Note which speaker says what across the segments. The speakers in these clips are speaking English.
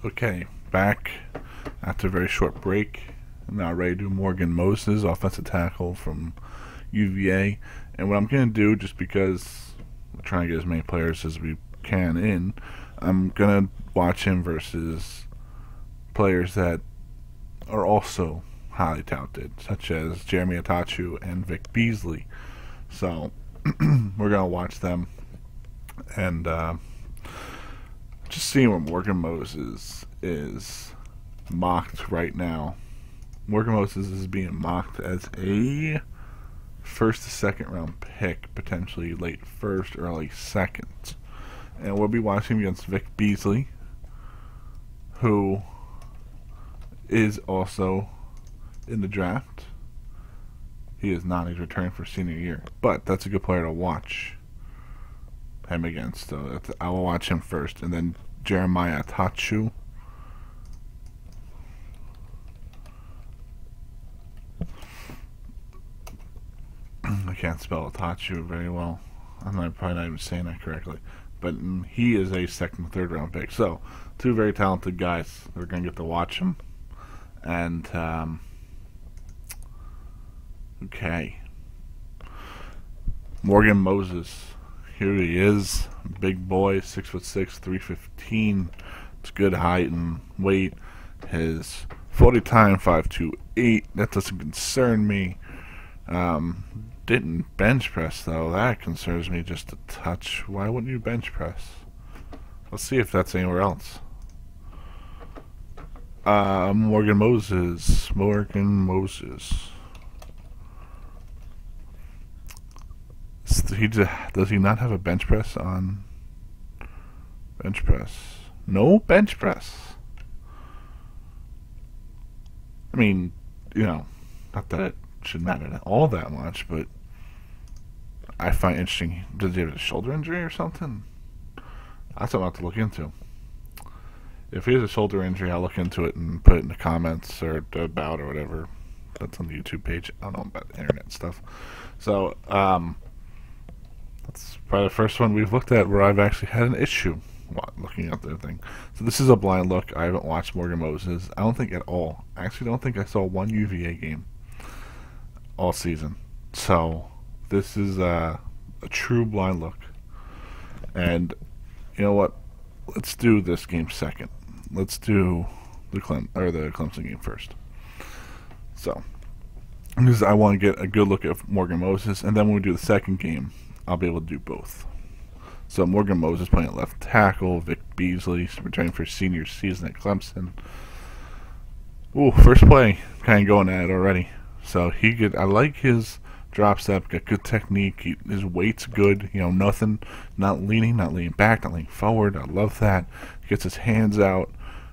Speaker 1: Okay, back after a very short break. I'm now ready to do Morgan Moses, offensive tackle from UVA. And what I'm going to do, just because we're trying to get as many players as we can in, I'm going to watch him versus players that are also highly touted, such as Jerimiah Attaochu and Vic Beasley. So, we're going to watch them and just seeing what Morgan Moses is mocked right now. Morgan Moses is being mocked as a first to second round pick, potentially late first, early second. And we'll be watching against Vic Beasley, who is also in the draft. He is not. He's returning for senior year, but that's a good player to watch him against. So I will watch him first, and then Jerimiah Attaochu. I can't spell Attaochu very well. Probably not even saying that correctly. But he is a second, third round pick. So, two very talented guys. We're going to get to watch them. And, okay. Morgan Moses. Here he is. Big boy, 6'6", 315. It's good height and weight. His 40 time, 5'2", That doesn't concern me. Didn't bench press though. That concerns me just a touch. Why wouldn't you bench press? Let's see if that's anywhere else. Morgan Moses. Does he not have a bench press on? Bench press. No bench press. I mean, not that it should matter all that much, but I find interesting. Does he have a shoulder injury or something? That's something I'll have to look into. If he has a shoulder injury, I'll look into it and put it in the comments or about or whatever. That's on the YouTube page. I don't know about the internet stuff. So, that's probably the first one we've looked at where I've actually had an issue looking at the thing. So this is a blind look. I haven't watched Morgan Moses. I don't think at all. I actually don't think I saw one UVA game all season. So this is a true blind look. And you know what? Let's do this game second. Let's do the Clemson game first. So because I want to get a good look at Morgan Moses, and then when we do the second game, I'll be able to do both. So Morgan Moses playing at left tackle. Vic Beasley returning for his senior season at Clemson. Ooh, first play, kind of going at it already. So I like his drop step, got good technique, his weight's good, nothing, not leaning back, not leaning forward. I love that. He gets his hands out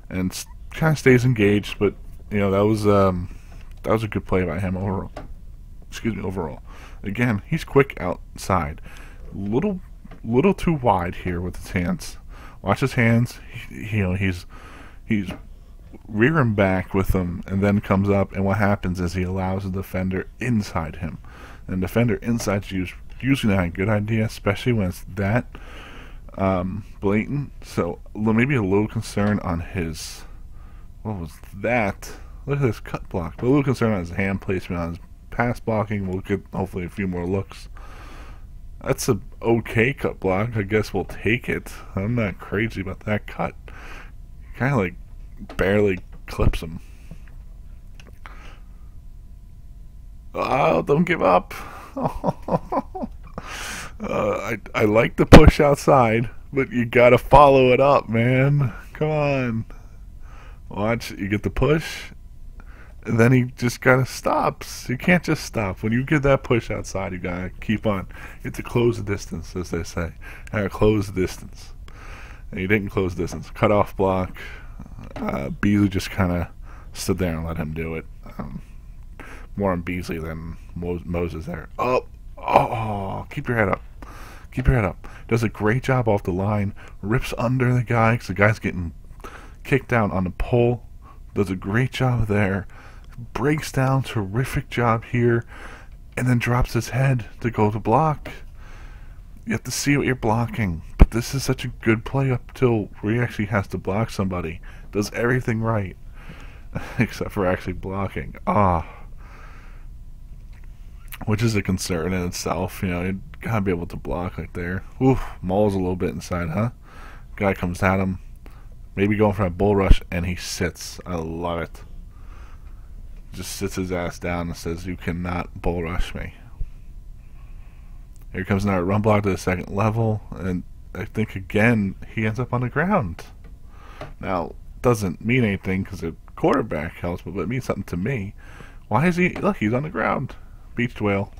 Speaker 1: and kind of stays engaged, but that was a good play by him overall. Overall. Again, he's quick outside. Little too wide here with his hands. Watch his hands. He's rearing back with them, and then comes up, and what happens is he allows the defender inside him. And the defender inside usually not a good idea, especially when it's that blatant. So maybe a little concern on his, what was that? Look at this cut block. But a little concern on his hand placement, on his pass blocking. We'll get hopefully a few more looks. That's a okay cut block. I guess we'll take it. I'm not crazy about that cut. Kind of like barely clips him. Oh, don't give up. I like the push outside, but you gotta follow it up, man. Come on. Watch, you get the push, and then he just kind of stops. You can't just stop. When you get that push outside, you gotta keep on. You have to close the distance, as they say. You gotta close the distance. And he didn't close the distance. Cut off block. Beasley just kind of stood there and let him do it. More on Beasley than Moses there. Oh, keep your head up. Keep your head up. Does a great job off the line. Rips under the guy because the guy's getting kicked down on the pole. Does a great job there. Breaks down. Terrific job here. And then drops his head to go to block. You have to see what you're blocking. But this is such a good play up till where he actually has to block somebody. Does everything right. Except for actually blocking. Ah. Which is a concern in itself. You know, you gotta be able to block right there. Oof, mauls a little bit inside, huh? Guy comes at him. Maybe going for a bull rush, and he sits. I love it. Just sits his ass down and says, "You cannot bull rush me." Here comes another run block to the second level, and I think again he ends up on the ground. Now, doesn't mean anything because the quarterback helps, but it means something to me. Why is he? Look, he's on the ground. Beached whale.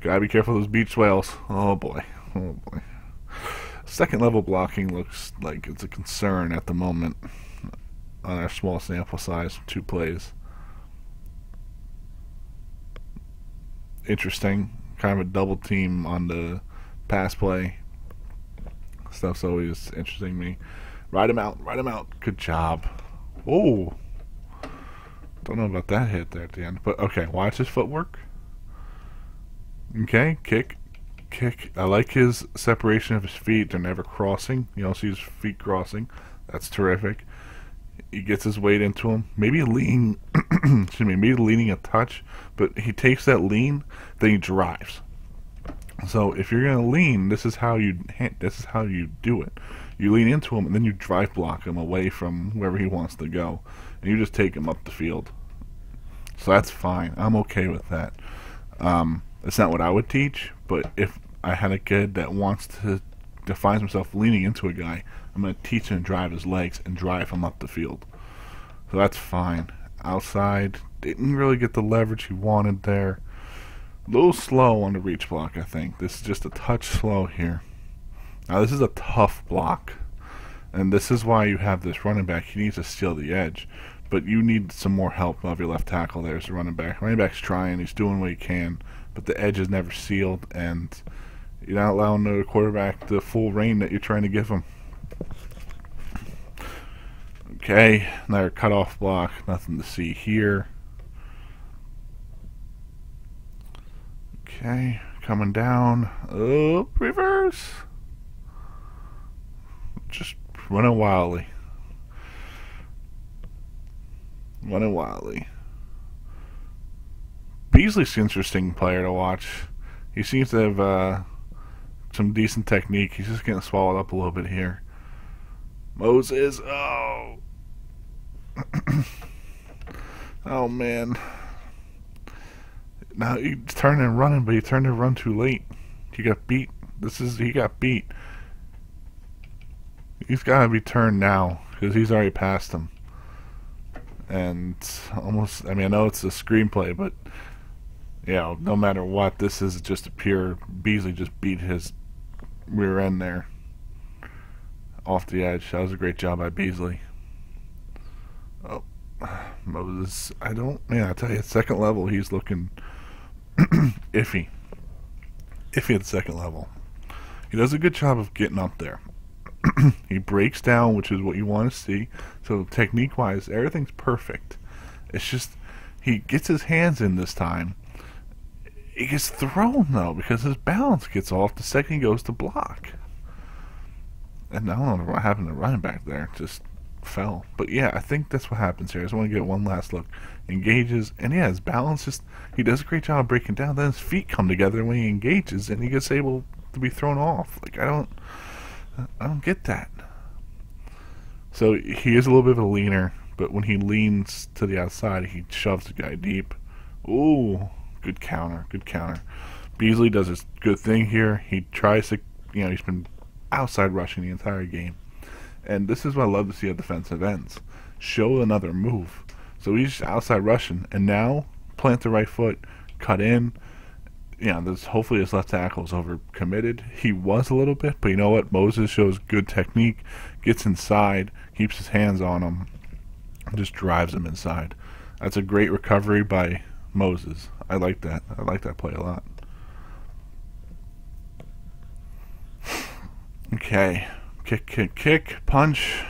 Speaker 1: Gotta be careful of those beached whales. Oh boy. Oh boy. Second level blocking looks like it's a concern at the moment on our small sample size, 2 plays. Interesting. Kind of a double team on the pass play. Stuff's always interesting to me. Ride him out. Ride him out. Good job. Oh. Don't know about that hit there at the end. But okay, watch his footwork. Okay, kick. Kick. I like his separation of his feet. They're never crossing. You don't see his feet crossing. That's terrific. He gets his weight into him. Maybe leaning, excuse me, maybe leaning a touch, but he takes that lean, then he drives. So if you're gonna lean, this is how you do it. You lean into him and then you drive block him away from wherever he wants to go, and you just take him up the field. So that's fine. I'm okay with that. It's not what I would teach, but if I had a kid that wants to finds himself leaning into a guy, I'm going to teach him to drive his legs and drive him up the field. So that's fine. Outside, didn't really get the leverage he wanted there. A little slow on the reach block, I think. This is just a touch slow here. Now this is a tough block, and this is why you have this running back. He needs to steal the edge, but you need some more help of your left tackle there as a running back. Running back's trying, he's doing what he can, but the edge is never sealed, and you're not allowing the quarterback the full reign that you're trying to give him. Okay, another cutoff block, nothing to see here. Okay, coming down. Oh, reverse. Just running wildly. Running wildly. Beasley's an interesting player to watch. He seems to have some decent technique. He's just getting swallowed up a little bit here. Moses, oh. Oh man. Now he turned and running, but he turned and run too late. He got beat. He got beat. He's gotta be turned now, because he's already passed him. And almost, I mean, I know it's a screenplay, but yeah, no matter what, this is just a pure, Beasley just beat his rear end there off the edge. That was a great job by Beasley. Oh, Moses, I tell you, at second level, he's looking iffy. Iffy at the second level. He does a good job of getting up there. He breaks down, which is what you want to see. So technique-wise, everything's perfect. It's just he gets his hands in this time. He gets thrown, though, because his balance gets off the second he goes to block. And I don't know what happened to running back there. Just fell. But yeah, I think that's what happens here. I just want to get one last look. Engages, and yeah, his balance just, he does a great job of breaking down. Then his feet come together when he engages, and he gets able to be thrown off. Like, I don't get that. So he is a little bit of a leaner, but when he leans to the outside, he shoves the guy deep. Ooh, good counter, good counter. Beasley does his good thing here. He tries to, he's been outside rushing the entire game. And this is what I love to see at defensive ends. Show another move. So he's outside rushing, and now plant the right foot, cut in. Hopefully his left tackle is over committed. He was a little bit, but you know what? Moses shows good technique, gets inside, keeps his hands on him, and just drives him inside. That's a great recovery by Moses. I like that. I like that play a lot. Okay. Kick, kick, kick, punch.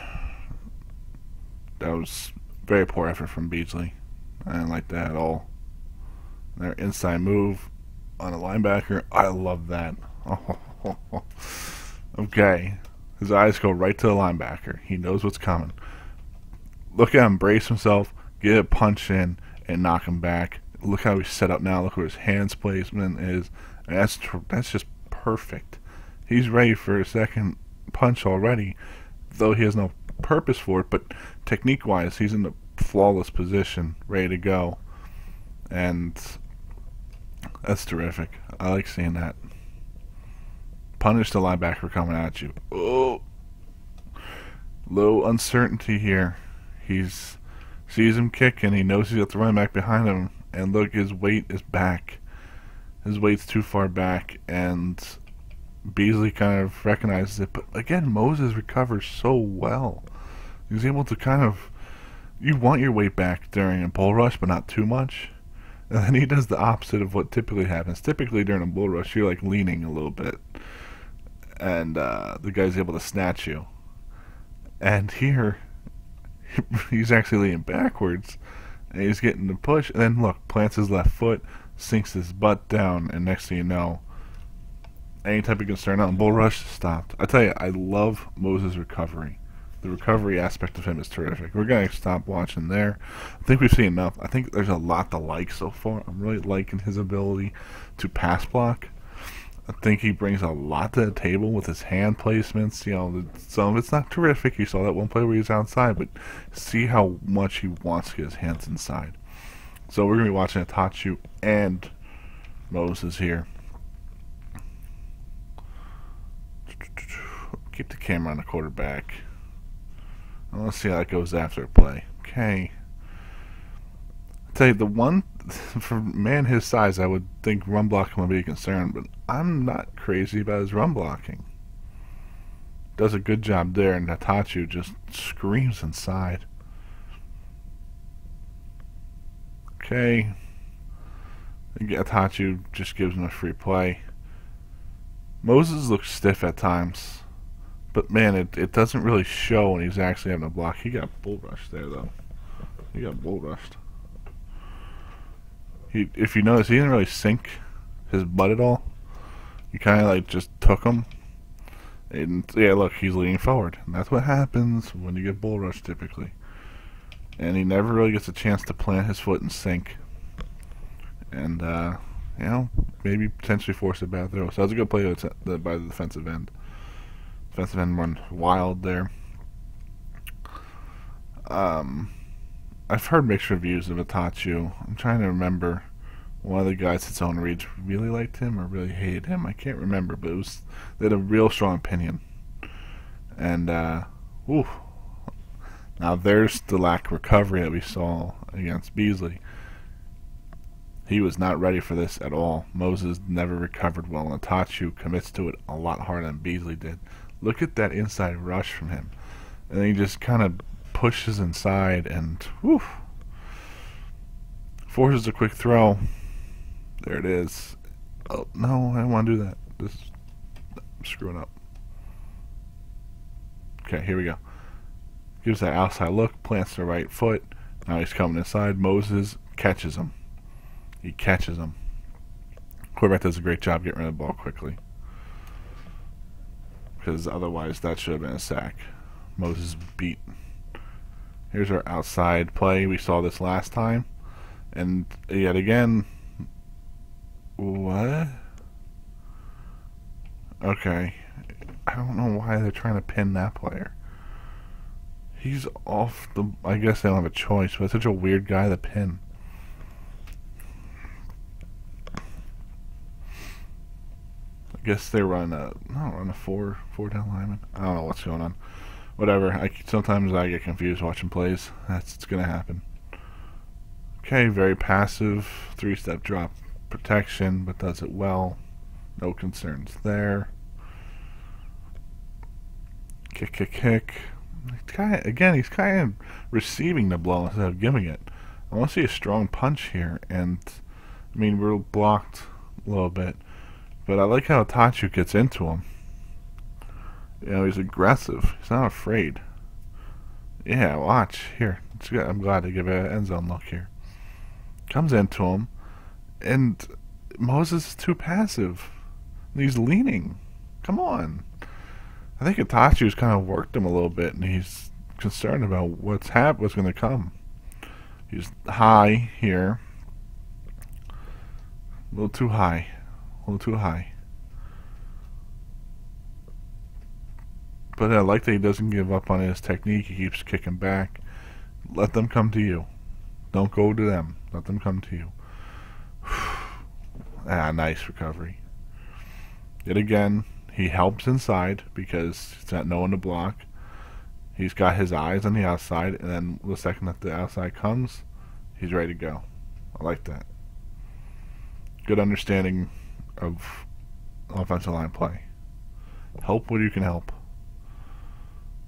Speaker 1: That was very poor effort from Beasley. I didn't like that at all. Their inside move on a linebacker. I love that. Okay. His eyes go right to the linebacker. He knows what's coming. Look at him brace himself, get a punch in, and knock him back. Look how he's set up now. Look where his hands placement is. And that's just perfect. He's ready for a second punch already, though he has no purpose for it. But technique-wise, he's in a flawless position, ready to go. And that's terrific. I like seeing that. Punish the linebacker coming at you. Oh, low uncertainty here. He's sees him kicking. He knows he's got the running back behind him. And look, his weight is back. His weight's too far back. And Beasley kind of recognizes it. But again, Moses recovers so well. He's able to kind of... You want your weight back during a bull rush, but not too much. And then he does the opposite of what typically happens. Typically during a bull rush, you're like leaning a little bit. And the guy's able to snatch you. And here, he's actually leaning backwards. And he's getting the push. And then look, plants his left foot, sinks his butt down. And next thing you know, any type of concern on bull rush stopped. I tell you, I love Moses' recovery. The recovery aspect of him is terrific. We're going to stop watching there. I think we've seen enough. I think there's a lot to like so far. I'm really liking his ability to pass block. I think he brings a lot to the table with his hand placements. You know, some of it's not terrific. You saw that one play where he's outside, but see how much he wants to get his hands inside. So we're going to be watching Attaochu and Moses here. Keep the camera on the quarterback. Let's see how that goes after a play. Okay. I tell you, the one for a man his size, I would think run blocking would be a concern, but I'm not crazy about his run blocking. Does a good job there, and Attaochu just screams inside. Okay. Attaochu just gives him a free play. Moses looks stiff at times. But man, it doesn't really show when he's actually having a block. He got bull rushed there, though. He got bull rushed. If you notice, he didn't really sink his butt at all. He kind of like just took him. And yeah, look, he's leaning forward. And that's what happens when you get bull rushed typically. And he never really gets a chance to plant his foot and sink. And, you know, maybe potentially force a bad throw. So that was a good play by the defensive end. Defensive end run wild there. I've heard mixed reviews of Attaochu. I'm trying to remember. One of the guys at Zone Reads really liked him or really hated him. I can't remember, but they had a real strong opinion. And ooh, now there's the lack of recovery that we saw against Beasley. He was not ready for this at all. Moses never recovered well, and Attaochu commits to it a lot harder than Beasley did. Look at that inside rush from him. And then he just kind of pushes inside and whew, forces a quick throw. There it is. Oh, no, I don't want to do that. I'm screwing up. Okay, here we go. Gives that outside look, plants the right foot. Now he's coming inside. Moses catches him. He catches him. Quarterback does a great job getting rid of the ball quickly. Because otherwise that should have been a sack. Moses beat. Here's our outside play. We saw this last time. And yet again... What? Okay. I don't know why they're trying to pin that player. He's off the... I guess they don't have a choice, but it's such a weird guy to pin. I guess they run a four down lineman. I don't know what's going on. Whatever. Sometimes I get confused watching plays. It's gonna happen. Okay, very passive. 3-step drop protection, but does it well. No concerns there. Kick. He's kind of receiving the blow instead of giving it. I want to see a strong punch here, and I mean we're blocked a little bit. But I like how Attaochu gets into him. You know, he's aggressive. He's not afraid. Yeah, watch. Here. I'm glad to give it an end zone look here. Comes into him. And Moses is too passive. He's leaning. Come on. I think Attaochu's kind of worked him a little bit, and he's concerned about what's going to come. He's high here. A little too high. A little too high. But I like that he doesn't give up on his technique. He keeps kicking back. Let them come to you. Don't go to them. Let them come to you. Nice recovery. Yet again, he helps inside because he's got no one to block. He's got his eyes on the outside, and then the second that the outside comes, he's ready to go. I like that. Good understanding of offensive line play. Help where you can help.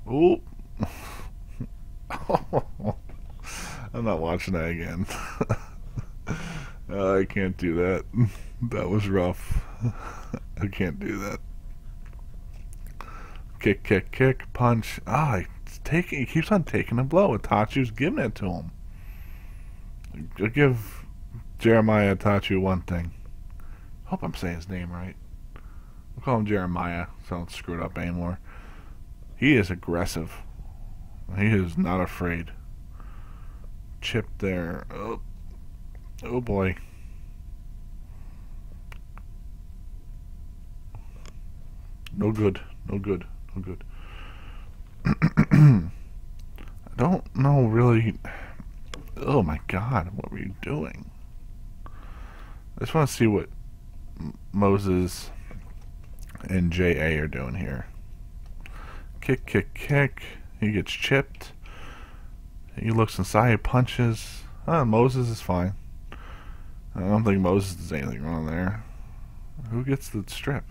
Speaker 1: Ooh. I'm not watching that again. I can't do that. That was rough. I can't do that. Kick, kick, kick, punch. He keeps on taking a blow. Attaochu's giving it to him. I'll give Jerimiah Attaochu one thing. Hope I'm saying his name right. We'll call him Jerimiah, so I don't screw it up anymore. He is aggressive. He is not afraid. Chip there. Oh boy. No good. No good. No good. I don't know really. Oh my God, what were you doing? I just want to see what Moses and J.A. are doing here. Kick, kick, kick. He gets chipped. He looks inside, he punches. Moses is fine. I don't think Moses does anything wrong there. Who gets the strip?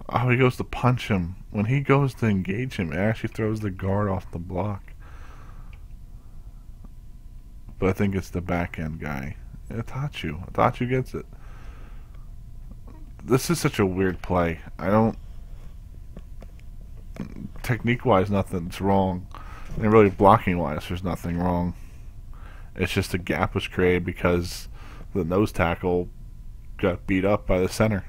Speaker 1: Oh, he goes to punch him. When he goes to engage him, it actually throws the guard off the block. But I think it's the back end guy. Attaochu. Attaochu gets it. This is such a weird play. I don't... Technique-wise, nothing's wrong. And really, blocking-wise, there's nothing wrong. It's just a gap was created because the nose tackle got beat up by the center.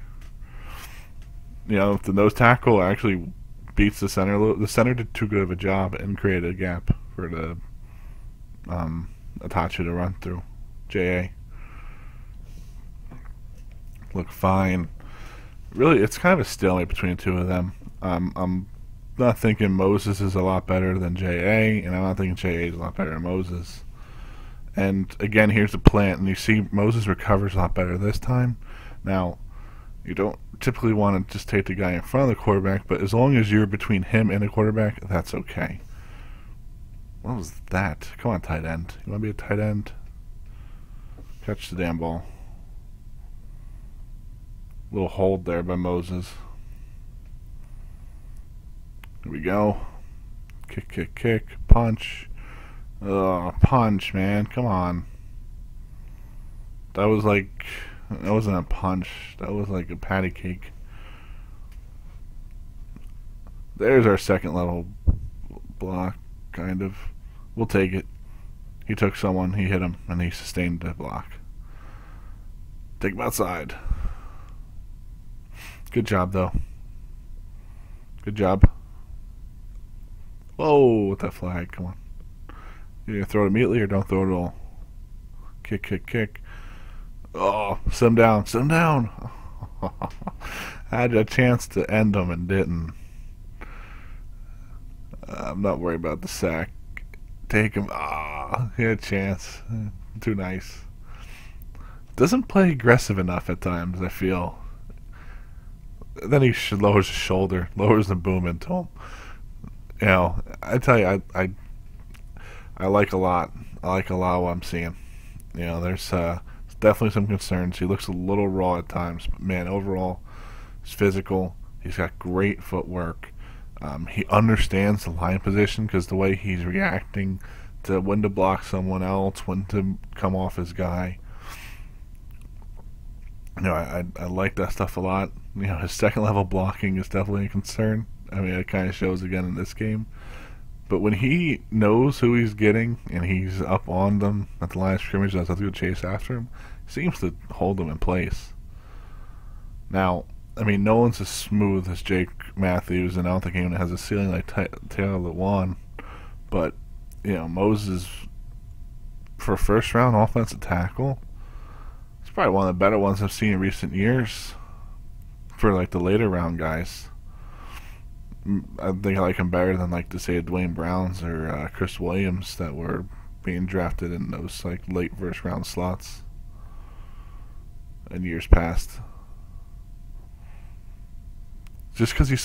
Speaker 1: You know, if the nose tackle actually beats the center did too good of a job and created a gap for the Attaochu to run through. J.A. Look fine. Really, it's kind of a stalemate between the two of them. I'm not thinking Moses is a lot better than J.A., and I'm not thinking J.A. is a lot better than Moses. And again, here's the plant, and you see Moses recovers a lot better this time. Now, you don't typically want to just take the guy in front of the quarterback, but as long as you're between him and the quarterback, that's okay. What was that? Come on, tight end. You want to be a tight end? Catch the damn ball. Little hold there by Moses. Here we go. Kick, kick, kick. Punch. Punch, man. Come on. That was like... That wasn't a punch. That was like a patty cake. There's our second level block, kind of. We'll take it. He took someone, he hit him, and he sustained the block. Take him outside. Good job, though. Good job. Whoa, with that flag. Come on. You gonna throw it immediately or don't throw it at all? Kick, kick, kick. Oh, sit him down. Sit him down. I had a chance to end him and didn't. I'm not worried about the sack. Take him. He had a chance. Too nice. Doesn't play aggressive enough at times, I feel. Then he lowers his shoulder, lowers the boom into him. You know, I tell you, I like a lot. I like a lot of what I'm seeing. You know, there's definitely some concerns. He looks a little raw at times, but man, overall, he's physical. He's got great footwork. He understands the line position because the way he's reacting to when to block someone else, when to come off his guy. You know, I like that stuff a lot. You know, his second level blocking is definitely a concern. I mean, it kind of shows again in this game. But when he knows who he's getting and he's up on them at the line of scrimmage, doesn't have to go chase after him, he seems to hold them in place. Now, I mean, no one's as smooth as Jake Matthews, and I don't think anyone has a ceiling like Taylor Lewan. But Moses, for first round offensive tackle, it's probably one of the better ones I've seen in recent years. For like the later round guys, I think I like him better than like to say Dwayne Browns or Chris Williams that were being drafted in those like late first round slots in years past. Just because he's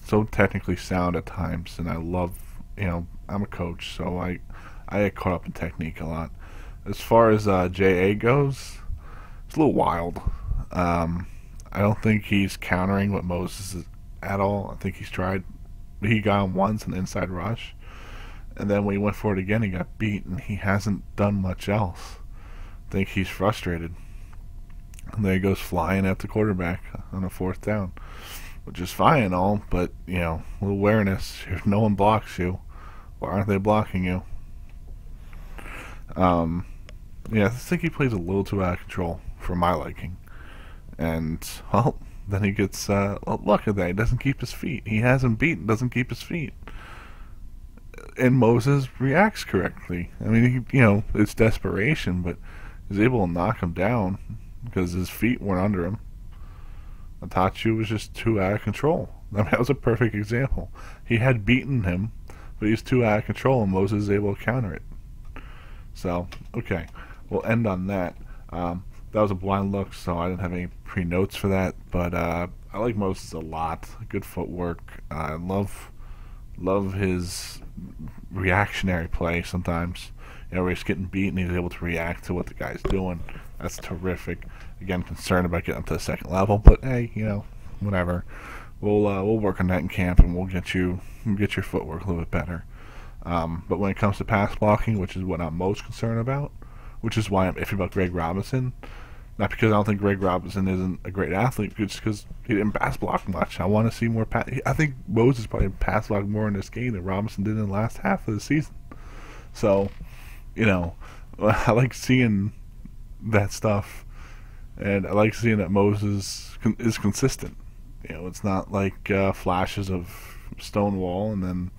Speaker 1: so technically sound at times, and I love I'm a coach, so I get caught up in technique a lot. As far as JA goes, it's a little wild. I don't think he's countering what Moses is at all. I think he's tried. He got him once an inside rush, and then when he went for it again, he got beat, and he hasn't done much else. I think he's frustrated. And there he goes flying at the quarterback on a fourth down, which is fine and all, but a little awareness. If no one blocks you, why aren't they blocking you? I think he plays a little too out of control for my liking. And, well, then he gets, look at that, he doesn't keep his feet. He has him beaten, doesn't keep his feet. And Moses reacts correctly. I mean, it's desperation, but he's able to knock him down because his feet weren't under him. Attaochu was just too out of control. I mean, that was a perfect example. He had beaten him, but he's too out of control, and Moses is able to counter it. So, okay, we'll end on that. That was a blind look, so I didn't have any pre-notes for that, but I like Moses a lot. Good footwork. I love his reactionary play sometimes. Where he's getting beat and he's able to react to what the guy's doing. That's terrific. Again, concerned about getting up to the second level, but hey, whatever. We'll work on that in camp, and we'll get your footwork a little bit better. But when it comes to pass blocking, which is what I'm most concerned about, which is why I'm iffy about Greg Robinson. Not because I don't think Greg Robinson isn't a great athlete, just because he didn't pass block much. I want to see more pass. I think Moses probably pass blocked more in this game than Robinson did in the last half of the season. So, I like seeing that stuff, and I like seeing that Moses is consistent. It's not like flashes of Stonewall and then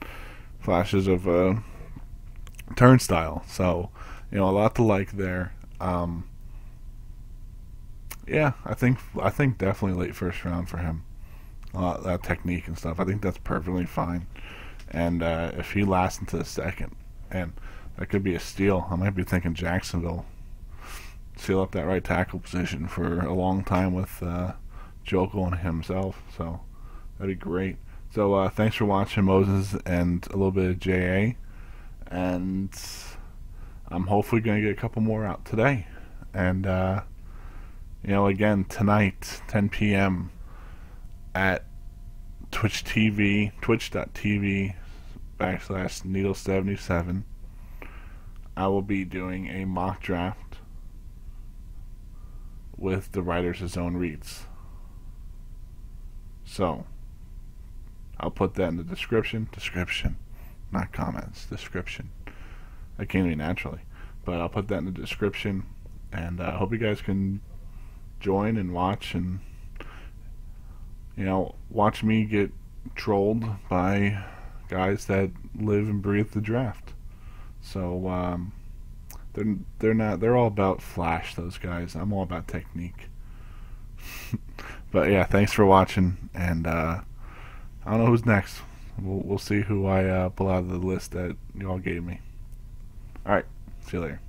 Speaker 1: flashes of Turnstile. So, a lot to like there. I think definitely late first round for him. That technique and stuff, I think that's perfectly fine. And if he lasts into the second, and that could be a steal. I might be thinking Jacksonville seal up that right tackle position for a long time with Joko and himself. So that'd be great. So thanks for watching Moses and a little bit of JA, and I'm hopefully going to get a couple more out today. And again, tonight, 10 p.m. at twitch.tv /Needle77, I will be doing a mock draft with the Writers' Zone reads. So, I'll put that in the description, not comments, description. I can't even naturally, but I'll put that in the description, and I hope you guys can join and watch, and watch me get trolled by guys that live and breathe the draft. So they're all about flash, those guys. I'm all about technique. But yeah, thanks for watching, and I don't know who's next. We'll see who I pull out of the list that you all gave me. Alright, see you later.